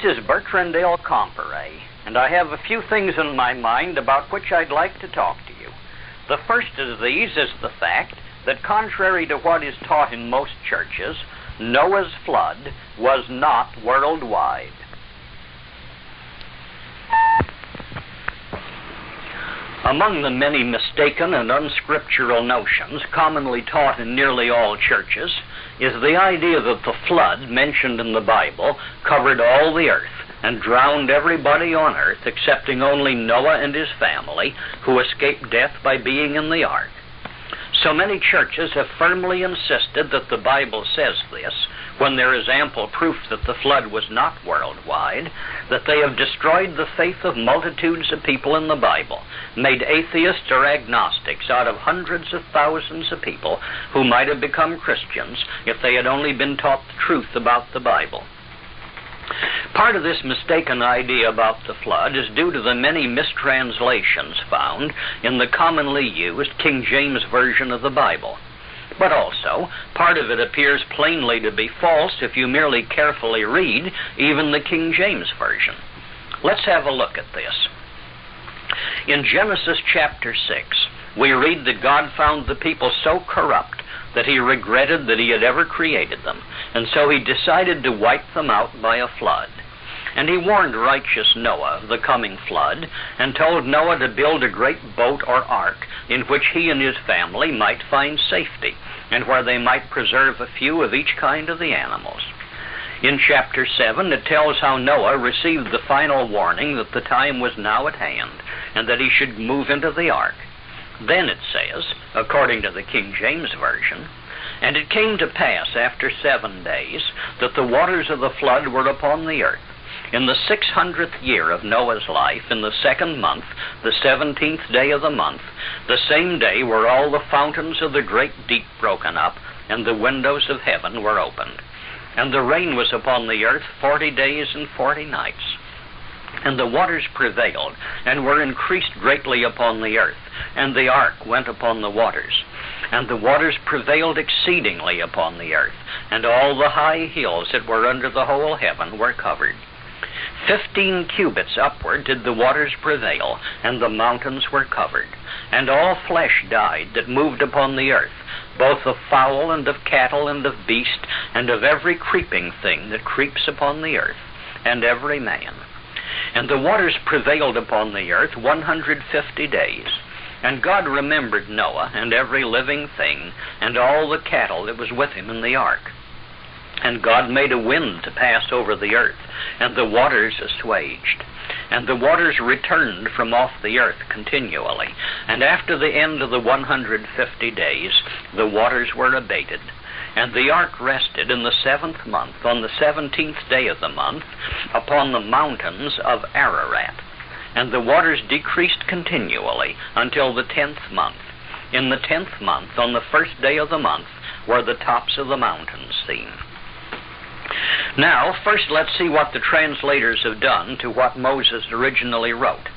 This is Bertrand Dale Comparet, and I have a few things in my mind about which I'd like to talk to you. The first of these is the fact that contrary to what is taught in most churches, Noah's flood was not worldwide. Among the many mistaken and unscriptural notions commonly taught in nearly all churches is the idea that the flood mentioned in the Bible covered all the earth and drowned everybody on earth excepting only Noah and his family, who escaped death by being in the ark. So many churches have firmly insisted that the Bible says this, when there is ample proof that the flood was not worldwide, that they have destroyed the faith of multitudes of people in the Bible, made atheists or agnostics out of hundreds of thousands of people who might have become Christians if they had only been taught the truth about the Bible. Part of this mistaken idea about the flood is due to the many mistranslations found in the commonly used King James Version of the Bible. But also, part of it appears plainly to be false if you merely carefully read even the King James Version. Let's have a look at this. In Genesis chapter 6, we read that God found the people so corrupt that he regretted that he had ever created them, and so he decided to wipe them out by a flood. And he warned righteous Noah of the coming flood, and told Noah to build a great boat or ark in which he and his family might find safety, and where they might preserve a few of each kind of the animals. In chapter 7, it tells how Noah received the final warning that the time was now at hand, and that he should move into the ark. Then it says, according to the King James Version, "And it came to pass after 7 days that the waters of the flood were upon the earth. In the 600th year of Noah's life, in the 2nd month, the 17th day of the month, the same day were all the fountains of the great deep broken up, and the windows of heaven were opened. And the rain was upon the earth 40 days and 40 nights. And the waters prevailed, and were increased greatly upon the earth, and the ark went upon the waters. And the waters prevailed exceedingly upon the earth, and all the high hills that were under the whole heaven were covered. 15 cubits upward did the waters prevail, and the mountains were covered. And all flesh died that moved upon the earth, both of fowl and of cattle and of beast, and of every creeping thing that creeps upon the earth, and every man. And the waters prevailed upon the earth 150 days. And God remembered Noah and every living thing, and all the cattle that was with him in the ark. And God made a wind to pass over the earth, and the waters assuaged. And the waters returned from off the earth continually. And after the end of the 150 days, the waters were abated. And the ark rested in the 7th month, on the 17th day of the month, upon the mountains of Ararat. And the waters decreased continually until the 10th month. In the 10th month, on the 1st day of the month, were the tops of the mountains seen." Now, first let's see what the translators have done to what Moses originally wrote.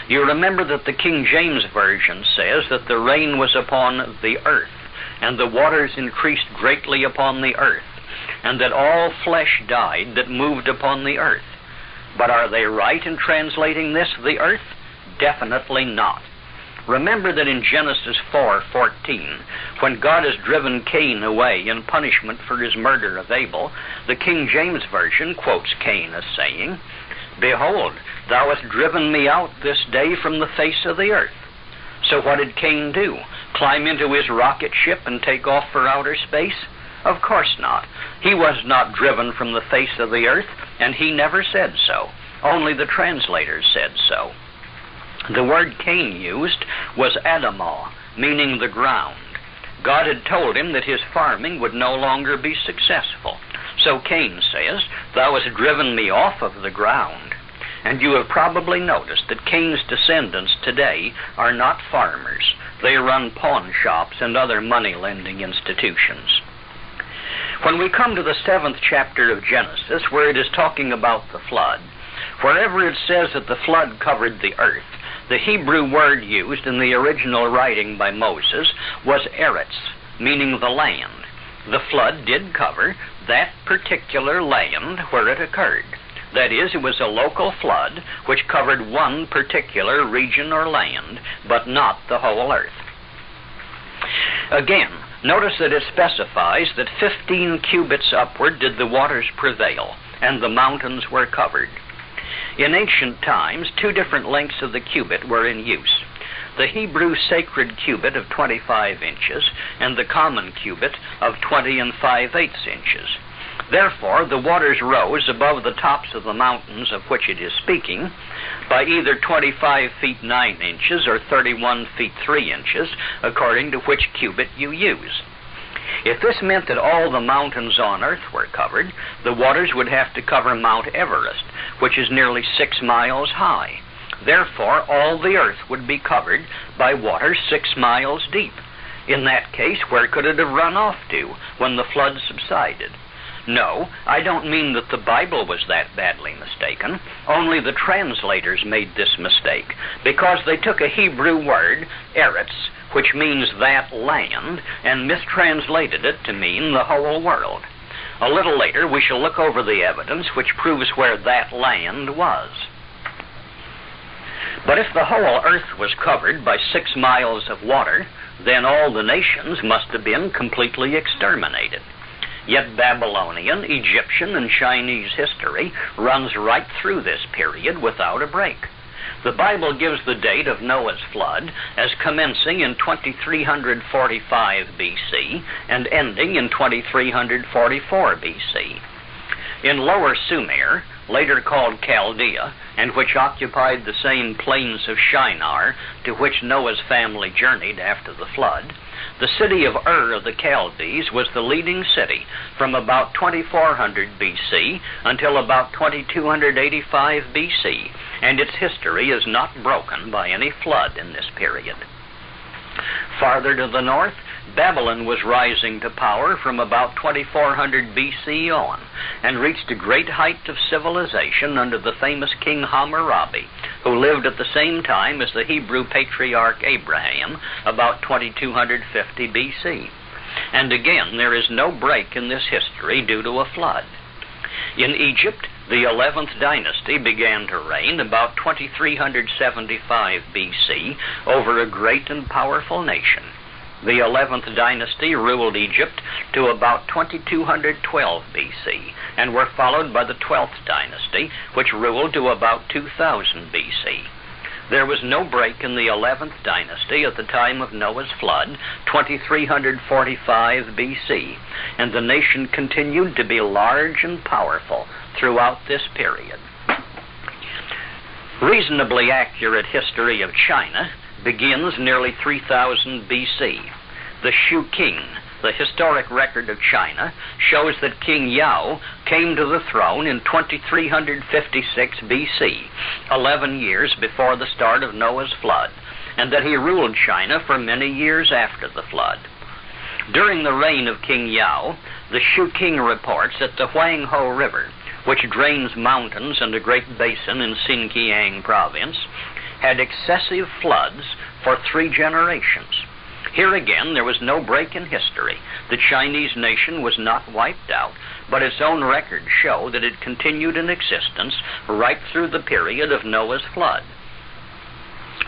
You remember that the King James Version says that the rain was upon the earth, and the waters increased greatly upon the earth, and that all flesh died that moved upon the earth. But are they right in translating this, the earth? Definitely not. Remember that in Genesis 4:14, when God has driven Cain away in punishment for his murder of Abel, the King James Version quotes Cain as saying, "Behold, thou hast driven me out this day from the face of the earth." So what did Cain do? Climb into his rocket ship and take off for outer space? Of course not. He was not driven from the face of the earth, and he never said so. Only the translators said so. The word Cain used was Adamah, meaning the ground. God had told him that his farming would no longer be successful. So Cain says, "Thou hast driven me off of the ground." And you have probably noticed that Cain's descendants today are not farmers. They run pawn shops and other money-lending institutions. When we come to the 7th chapter of Genesis, where it is talking about the flood, wherever it says that the flood covered the earth, the Hebrew word used in the original writing by Moses was eretz, meaning the land. The flood did cover that particular land where it occurred. That is, it was a local flood which covered one particular region or land, but not the whole earth. Again, notice that it specifies that 15 cubits upward did the waters prevail, and the mountains were covered. In ancient times, two different lengths of the cubit were in use. The Hebrew sacred cubit of 25 inches and the common cubit of 20 5/8 inches. Therefore, the waters rose above the tops of the mountains of which it is speaking by either 25 feet 9 inches or 31 feet 3 inches, according to which cubit you use. If this meant that all the mountains on earth were covered, the waters would have to cover Mount Everest, which is nearly 6 miles high. Therefore, all the earth would be covered by water 6 miles deep. In that case, where could it have run off to when the flood subsided? No, I don't mean that the Bible was that badly mistaken. Only the translators made this mistake, because they took a Hebrew word, eretz, which means that land, and mistranslated it to mean the whole world. A little later, we shall look over the evidence which proves where that land was. But if the whole earth was covered by 6 miles of water, then all the nations must have been completely exterminated. Yet Babylonian, Egyptian, and Chinese history runs right through this period without a break. The Bible gives the date of Noah's flood as commencing in 2345 BC and ending in 2344 BC. In Lower Sumer, later called Chaldea, and which occupied the same plains of Shinar to which Noah's family journeyed after the flood, the city of Ur of the Chaldees was the leading city from about 2400 BC until about 2285 BC, and its history is not broken by any flood in this period. Farther to the north, Babylon was rising to power from about 2400 BC on, and reached a great height of civilization under the famous King Hammurabi, who lived at the same time as the Hebrew patriarch Abraham, about 2250 BC. And again, there is no break in this history due to a flood. In Egypt, the 11th dynasty began to reign about 2375 BC over a great and powerful nation. The 11th dynasty ruled Egypt to about 2212 BC, and were followed by the 12th dynasty, which ruled to about 2000 BC. There was no break in the 11th dynasty at the time of Noah's flood, 2345 BC, and the nation continued to be large and powerful throughout this period. Reasonably accurate history of China begins nearly 3000 BC. The Shu King, the historic record of China, shows that King Yao came to the throne in 2356 BC, 11 years before the start of Noah's flood, and that he ruled China for many years after the flood. During the reign of King Yao, the Shu King reports that the Huanghe River, which drains mountains and a great basin in Xinjiang province, had excessive floods for 3 generations. Here again, there was no break in history. The Chinese nation was not wiped out, but its own records show that it continued in existence right through the period of Noah's flood.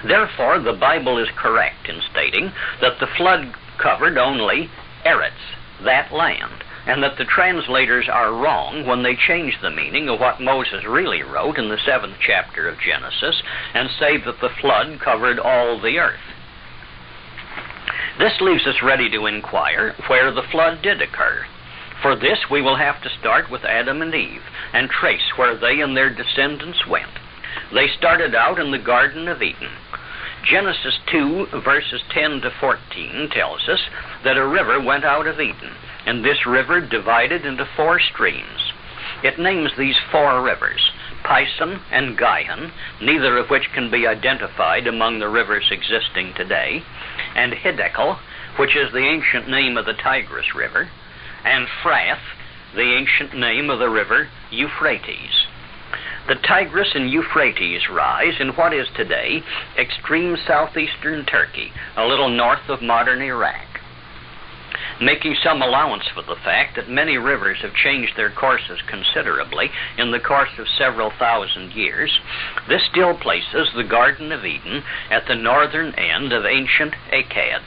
Therefore, the Bible is correct in stating that the flood covered only Eretz, that land, and that the translators are wrong when they change the meaning of what Moses really wrote in the 7th chapter of Genesis and say that the flood covered all the earth. This leaves us ready to inquire where the flood did occur. For this, we will have to start with Adam and Eve and trace where they and their descendants went. They started out in the Garden of Eden. Genesis 2, verses 10 to 14 tells us that a river went out of Eden, and this river divided into 4 streams. It names these 4 rivers, Pison and Gihon, neither of which can be identified among the rivers existing today, and Hiddekel, which is the ancient name of the Tigris River, and Phrath, the ancient name of the river Euphrates. The Tigris and Euphrates rise in what is today extreme southeastern Turkey, a little north of modern Iraq. making some allowance for the fact that many rivers have changed their courses considerably in the course of several thousand years, this still places the Garden of Eden at the northern end of ancient Akkad.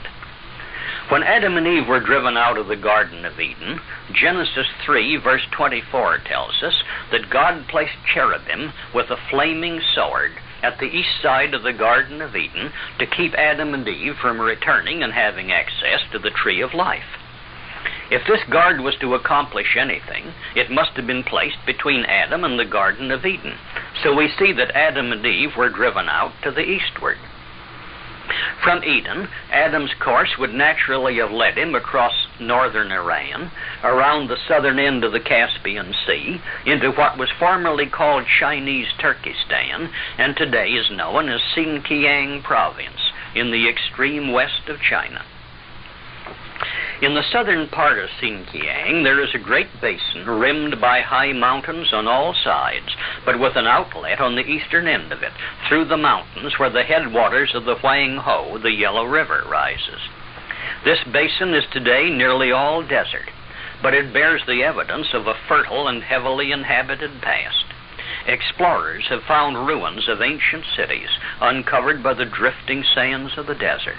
When Adam and Eve were driven out of the Garden of Eden, Genesis 3, verse 24 tells us that God placed cherubim with a flaming sword at the east side of the Garden of Eden to keep Adam and Eve from returning and having access to the tree of life. If this guard was to accomplish anything, it must have been placed between Adam and the Garden of Eden. So we see that Adam and Eve were driven out to the eastward. From Eden, Adam's course would naturally have led him across northern Iran, around the southern end of the Caspian Sea, into what was formerly called Chinese Turkestan, and today is known as Xinjiang Province, in the extreme west of China. In the southern part of Xinjiang, there is a great basin rimmed by high mountains on all sides, but with an outlet on the eastern end of it, through the mountains where the headwaters of the Huanghe, the Yellow River, rises. This basin is today nearly all desert, but it bears the evidence of a fertile and heavily inhabited past. Explorers have found ruins of ancient cities uncovered by the drifting sands of the desert.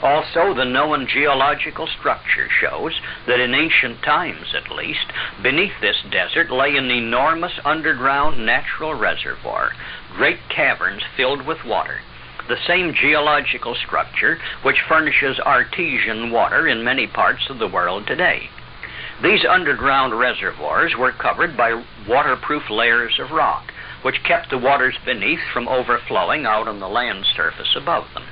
Also, the known geological structure shows that in ancient times, at least, beneath this desert lay an enormous underground natural reservoir, great caverns filled with water, the same geological structure which furnishes artesian water in many parts of the world today. These underground reservoirs were covered by waterproof layers of rock, which kept the waters beneath from overflowing out on the land surface above them.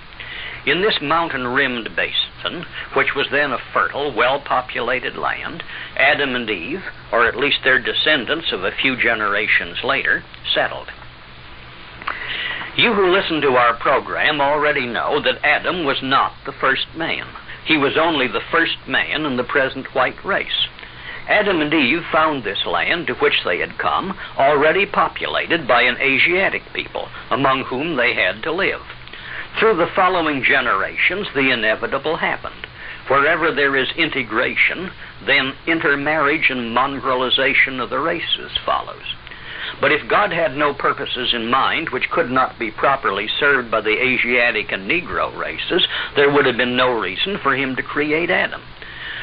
In this mountain-rimmed basin, which was then a fertile, well-populated land, Adam and Eve, or at least their descendants of a few generations later, settled. You who listen to our program already know that Adam was not the first man. He was only the first man in the present white race. Adam and Eve found this land to which they had come already populated by an Asiatic people, among whom they had to live. Through the following generations, the inevitable happened. Wherever there is integration, then intermarriage and mongrelization of the races follows. But if God had no purposes in mind which could not be properly served by the Asiatic and Negro races, there would have been no reason for him to create Adam.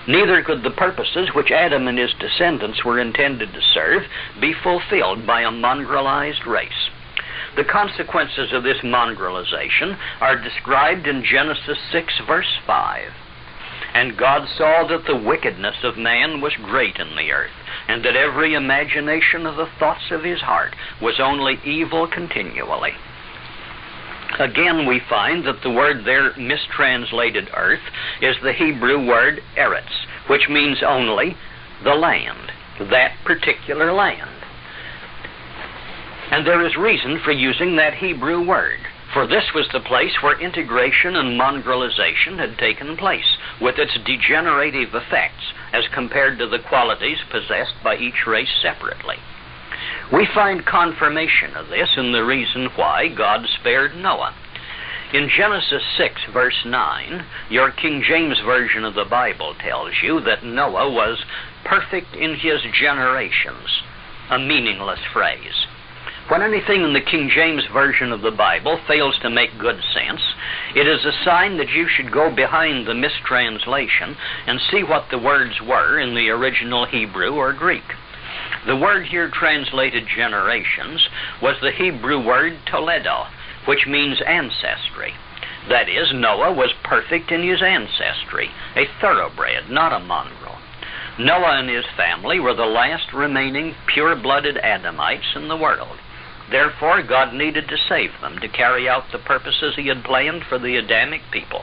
Neither could the purposes which Adam and his descendants were intended to serve be fulfilled by a mongrelized race. The consequences of this mongrelization are described in Genesis 6, verse 5. And God saw that the wickedness of man was great in the earth, and that every imagination of the thoughts of his heart was only evil continually. Again, we find that the word there mistranslated earth is the Hebrew word eretz, which means only the land, that particular land. And there is reason for using that Hebrew word, for this was the place where integration and mongrelization had taken place, with its degenerative effects as compared to the qualities possessed by each race separately. We find confirmation of this in the reason why God spared Noah. In Genesis 6, verse 9, your King James Version of the Bible tells you that Noah was perfect in his generations, a meaningless phrase. When anything in the King James Version of the Bible fails to make good sense, it is a sign that you should go behind the mistranslation and see what the words were in the original Hebrew or Greek. The word here translated generations was the Hebrew word toledo, which means ancestry. That is, Noah was perfect in his ancestry, a thoroughbred, not a mongrel. Noah and his family were the last remaining pure-blooded Adamites in the world. Therefore, God needed to save them to carry out the purposes he had planned for the Adamic people.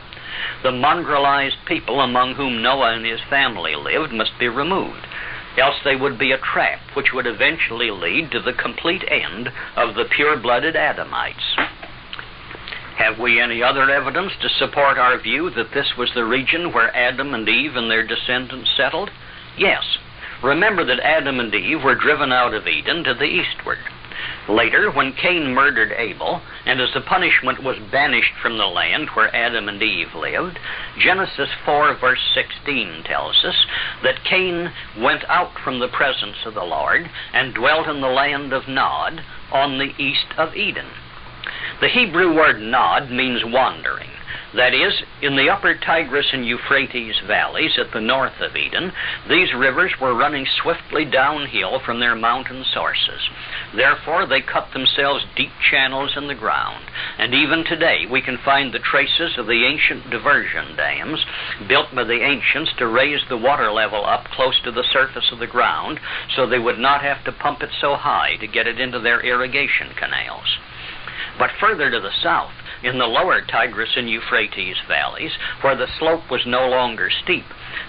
The mongrelized people among whom Noah and his family lived must be removed, else they would be a trap which would eventually lead to the complete end of the pure-blooded Adamites. Have we any other evidence to support our view that this was the region where Adam and Eve and their descendants settled? Yes. Remember that Adam and Eve were driven out of Eden to the eastward. Later, when Cain murdered Abel, and as a punishment was banished from the land where Adam and Eve lived, Genesis 4 verse 16 tells us that Cain went out from the presence of the Lord and dwelt in the land of Nod on the east of Eden. The Hebrew word Nod means wandering. That is, in the upper Tigris and Euphrates valleys at the north of Eden, these rivers were running swiftly downhill from their mountain sources. Therefore, they cut themselves deep channels in the ground. And even today, we can find the traces of the ancient diversion dams built by the ancients to raise the water level up close to the surface of the ground so they would not have to pump it so high to get it into their irrigation canals. But further to the south, in the lower Tigris and Euphrates valleys, where the slope was no longer steep,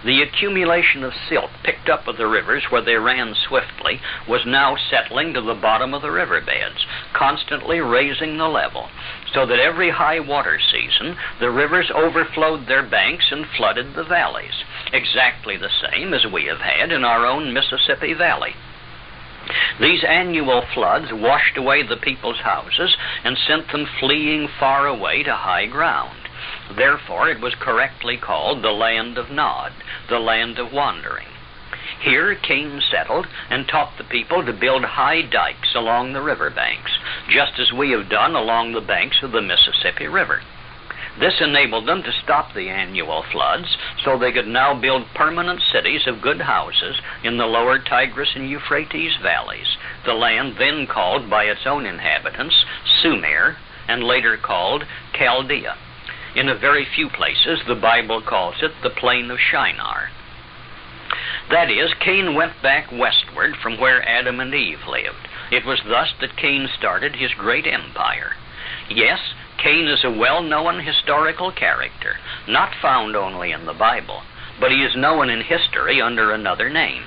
the accumulation of silt picked up with the rivers where they ran swiftly was now settling to the bottom of the riverbeds, constantly raising the level, so that every high water season the rivers overflowed their banks and flooded the valleys, exactly the same as we have had in our own Mississippi Valley. These annual floods washed away the people's houses and sent them fleeing far away to high ground. Therefore, it was correctly called the land of Nod, the land of wandering. Here Cain settled and taught the people to build high dikes along the river banks, just as we have done along the banks of the Mississippi River. This enabled them to stop the annual floods, so they could now build permanent cities of good houses in the lower Tigris and Euphrates valleys, the land then called by its own inhabitants Sumer, and later called Chaldea. In a very few places, the Bible calls it the plain of Shinar. That is, Cain went back westward from where Adam and Eve lived. It was thus that Cain started his great empire. Yes, Cain is a well-known historical character, not found only in the Bible, but he is known in history under another name.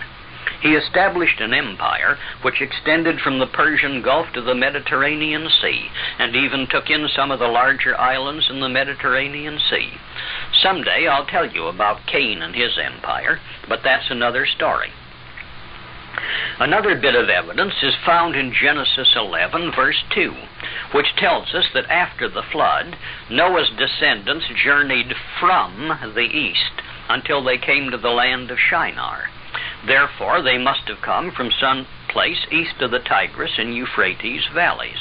He established an empire which extended from the Persian Gulf to the Mediterranean Sea, and even took in some of the larger islands in the Mediterranean Sea. Someday I'll tell you about Cain and his empire, but that's another story. Another bit of evidence is found in Genesis 11, verse 2, which tells us that after the flood, Noah's descendants journeyed from the east until they came to the land of Shinar. Therefore, they must have come from some place east of the Tigris and Euphrates valleys.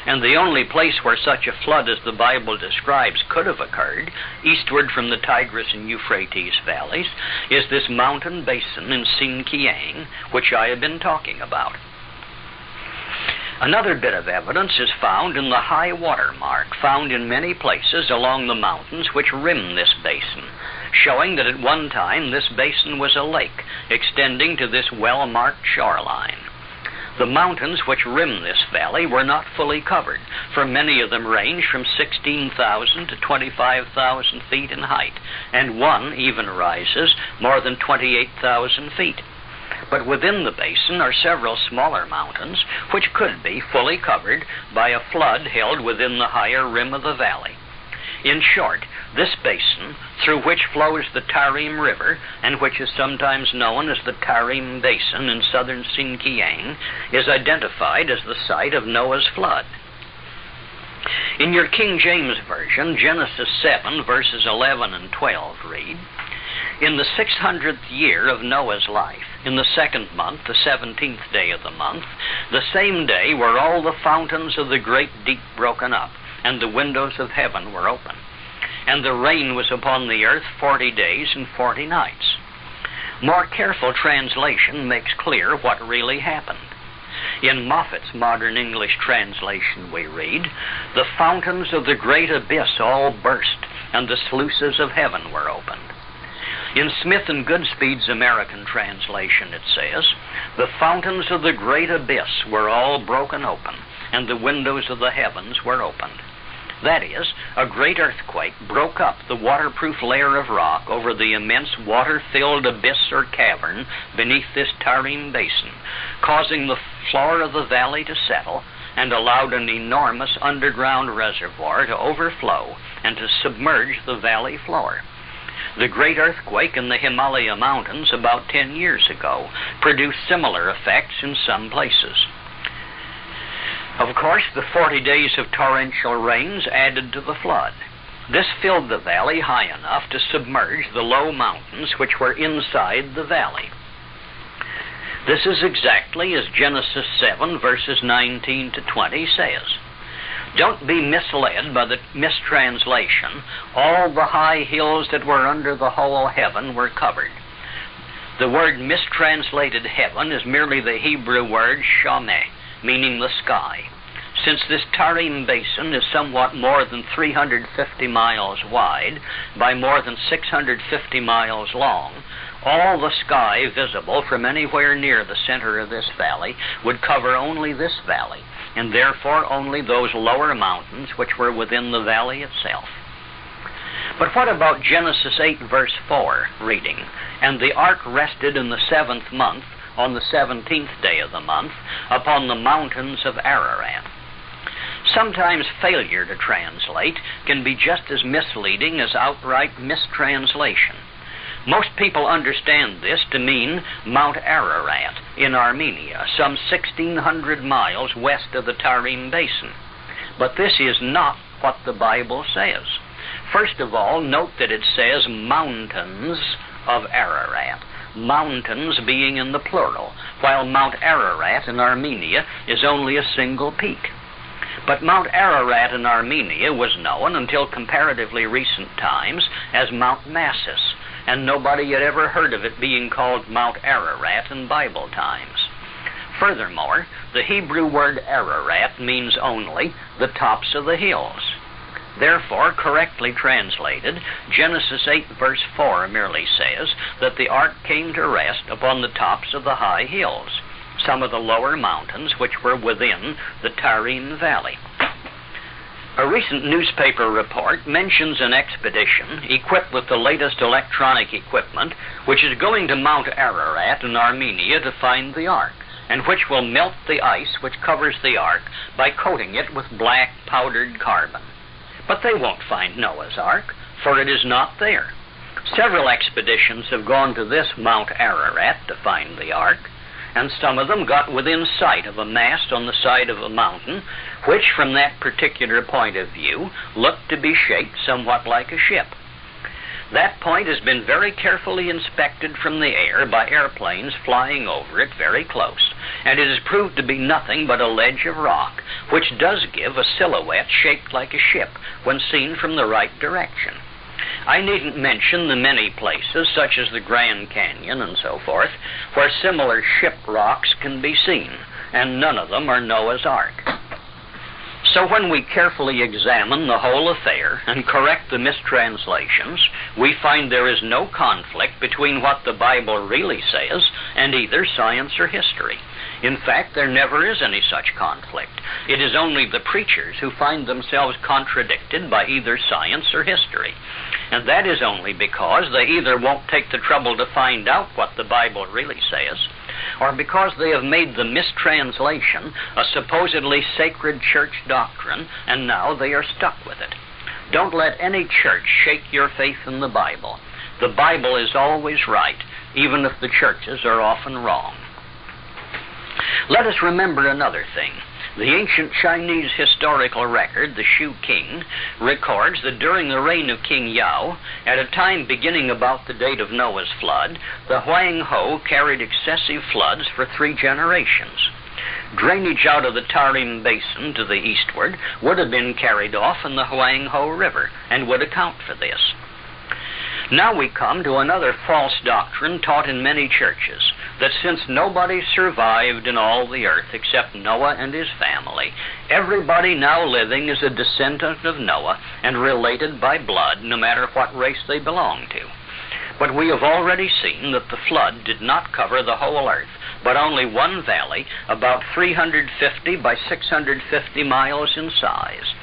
And the only place where such a flood as the Bible describes could have occurred, eastward from the Tigris and Euphrates valleys, is this mountain basin in Sinkiang, which I have been talking about. Another bit of evidence is found in the high water mark found in many places along the mountains which rim this basin, showing that at one time this basin was a lake extending to this well-marked shoreline. The mountains which rim this valley were not fully covered, for many of them range from 16,000 to 25,000 feet in height, and one even rises more than 28,000 feet. But within the basin are several smaller mountains which could be fully covered by a flood held within the higher rim of the valley. In short, this basin, through which flows the Tarim River, and which is sometimes known as the Tarim Basin in southern Sinkiang, is identified as the site of Noah's flood. In your King James Version, Genesis 7, verses 11 and 12 read, "In the 600th year of Noah's life, in the 2nd month, the 17th day of the month, the same day were all the fountains of the great deep broken up, and the windows of heaven were open. And the rain was upon the earth 40 days and 40 nights. More careful translation makes clear what really happened. In Moffat's Modern English Translation we read, "The fountains of the great abyss all burst, and the sluices of heaven were opened." In Smith and Goodspeed's American Translation it says, "The fountains of the great abyss were all broken open, and the windows of the heavens were opened." That is, a great earthquake broke up the waterproof layer of rock over the immense water-filled abyss or cavern beneath this Tarim Basin, causing the floor of the valley to settle, and allowed an enormous underground reservoir to overflow and to submerge the valley floor. The great earthquake in the Himalaya mountains about 10 years ago produced similar effects in some places. Of course, the 40 days of torrential rains added to the flood. This filled the valley high enough to submerge the low mountains which were inside the valley. This is exactly as Genesis 7, verses 19 to 20 says. Don't be misled by the mistranslation, all the high hills that were under the whole heaven were covered. The word mistranslated heaven is merely the Hebrew word shameh, meaning the sky. Since this Tarim Basin is somewhat more than 350 miles wide by more than 650 miles long, all the sky visible from anywhere near the center of this valley would cover only this valley, and therefore only those lower mountains which were within the valley itself. But what about Genesis 8, verse 4, reading, "And the ark rested in the 7th month, on the 17th day of the month, upon the mountains of Ararat"? Sometimes failure to translate can be just as misleading as outright mistranslation. Most people understand this to mean Mount Ararat in Armenia, some 1,600 miles west of the Tarim Basin. But this is not what the Bible says. First of all, note that it says mountains of Ararat, mountains being in the plural, while Mount Ararat in Armenia is only a single peak. But Mount Ararat in Armenia was known until comparatively recent times as Mount Massis, and nobody had ever heard of it being called Mount Ararat in Bible times. Furthermore, the Hebrew word Ararat means only the tops of the hills. Therefore, correctly translated, Genesis 8 verse 4 merely says that the ark came to rest upon the tops of the high hills, some of the lower mountains which were within the Tarim Valley. A recent newspaper report mentions an expedition equipped with the latest electronic equipment which is going to Mount Ararat in Armenia to find the ark, and which will melt the ice which covers the ark by coating it with black powdered carbon. But they won't find Noah's ark, for it is not there. Several expeditions have gone to this Mount Ararat to find the ark, and some of them got within sight of a mast on the side of a mountain, which, from that particular point of view, looked to be shaped somewhat like a ship. That point has been very carefully inspected from the air by airplanes flying over it very close, and it has proved to be nothing but a ledge of rock, which does give a silhouette shaped like a ship when seen from the right direction. I needn't mention the many places, such as the Grand Canyon and so forth, where similar ship rocks can be seen, and none of them are Noah's Ark. So when we carefully examine the whole affair and correct the mistranslations, we find there is no conflict between what the Bible really says and either science or history. In fact, there never is any such conflict. It is only the preachers who find themselves contradicted by either science or history. And that is only because they either won't take the trouble to find out what the Bible really says, or because they have made the mistranslation a supposedly sacred church doctrine, and now they are stuck with it. Don't let any church shake your faith in the Bible. The Bible is always right, even if the churches are often wrong. Let us remember another thing. The ancient Chinese historical record, the Shu King, records that during the reign of King Yao, at a time beginning about the date of Noah's flood, the Huang Ho carried excessive floods for 3 generations. Drainage out of the Tarim Basin to the eastward would have been carried off in the Huang Ho River and would account for this. Now we come to another false doctrine taught in many churches, that since nobody survived in all the earth except Noah and his family, everybody now living is a descendant of Noah and related by blood, no matter what race they belong to. But we have already seen that the flood did not cover the whole earth, but only one valley, about 350 by 650 miles in size.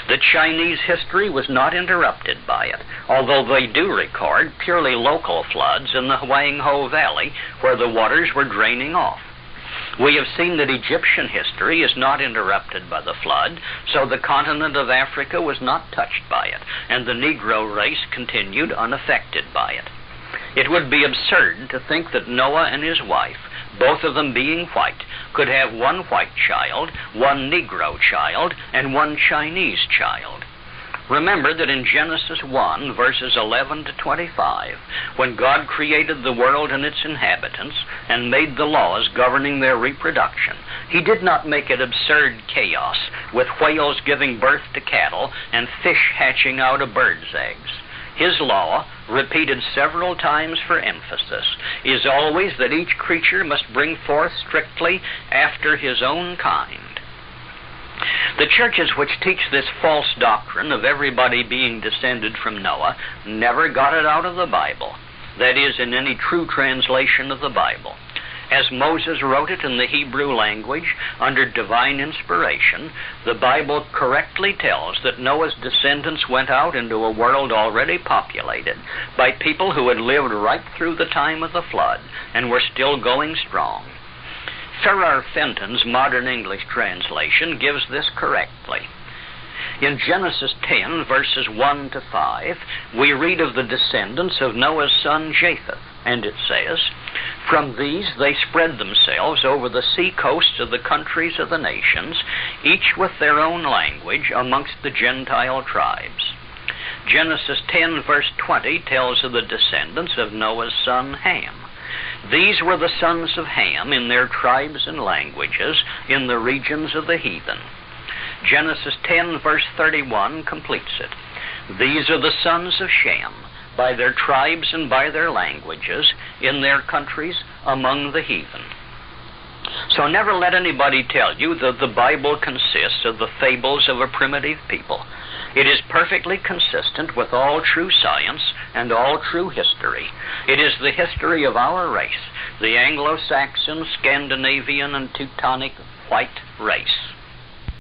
The Chinese history was not interrupted by it, although they do record purely local floods in the Huang Ho Valley, where the waters were draining off. We have seen that Egyptian history is not interrupted by the flood, so the continent of Africa was not touched by it, and the Negro race continued unaffected by it. It would be absurd to think that Noah and his wife both of them being white, could have one white child, one Negro child, and one Chinese child. Remember that in Genesis 1, verses 11 to 25, when God created the world and its inhabitants and made the laws governing their reproduction, He did not make it absurd chaos with whales giving birth to cattle and fish hatching out of birds' eggs. His law, repeated several times for emphasis, is always that each creature must bring forth strictly after his own kind. The churches which teach this false doctrine of everybody being descended from Noah never got it out of the Bible, that is, in any true translation of the Bible. As Moses wrote it in the Hebrew language under divine inspiration, the Bible correctly tells that Noah's descendants went out into a world already populated by people who had lived right through the time of the flood and were still going strong. Farrar Fenton's Modern English translation gives this correctly. In Genesis 10, verses 1 to 5, we read of the descendants of Noah's son Japheth, and it says, "From these they spread themselves over the sea coasts of the countries of the nations, each with their own language amongst the Gentile tribes." Genesis 10, verse 20 tells of the descendants of Noah's son Ham. These were the sons of Ham in their tribes and languages in the regions of the heathen. Genesis 10, verse 31 completes it. These are the sons of Shem, by their tribes and by their languages, in their countries among the heathen. So never let anybody tell you that the Bible consists of the fables of a primitive people. It is perfectly consistent with all true science and all true history. It is the history of our race, the Anglo-Saxon, Scandinavian, and Teutonic white race.